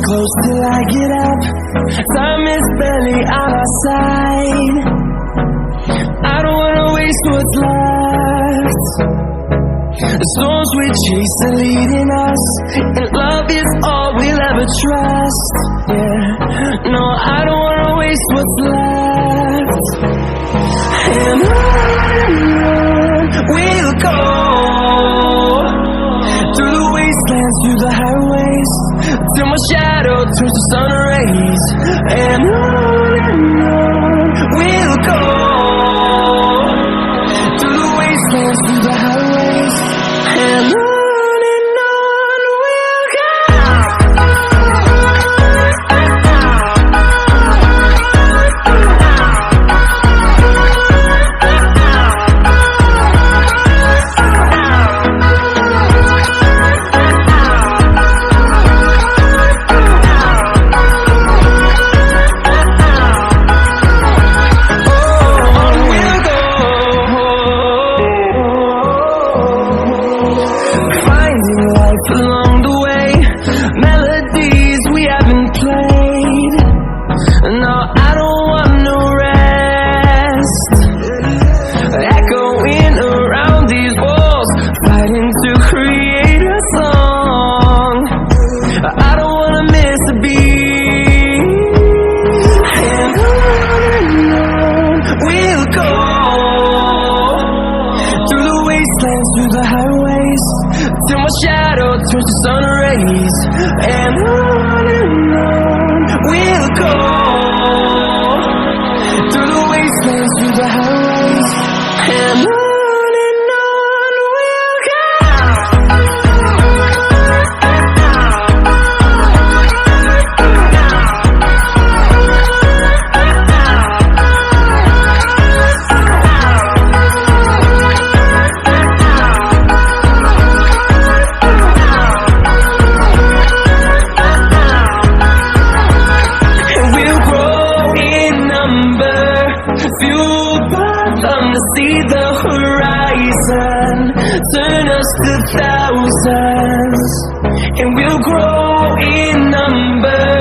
close till I get up. Time is barely on our side. I don't wanna waste what's left. The storms we chase are leading us, and love is all we'll ever trust. Yeah, no, I don't wanna waste what's left. And on we'll go, through the wastelands, through the highways, till my shadow turns to sun rays. And on we'll go, through the wastelands, through the highways, and on we'll go. Along the way, melodies we haven't played. No, I don't want no rest. Echoing around these walls, fighting to create a song. I don't wanna miss a beat. And on we'll go, through the wastelands, through the highways, till my shadow turns to sun rays. And on we'll go, through the wastelands, through the highways, and on we'll go. Fueled by them to see the horizon, turn us to thousands, and we'll grow in number.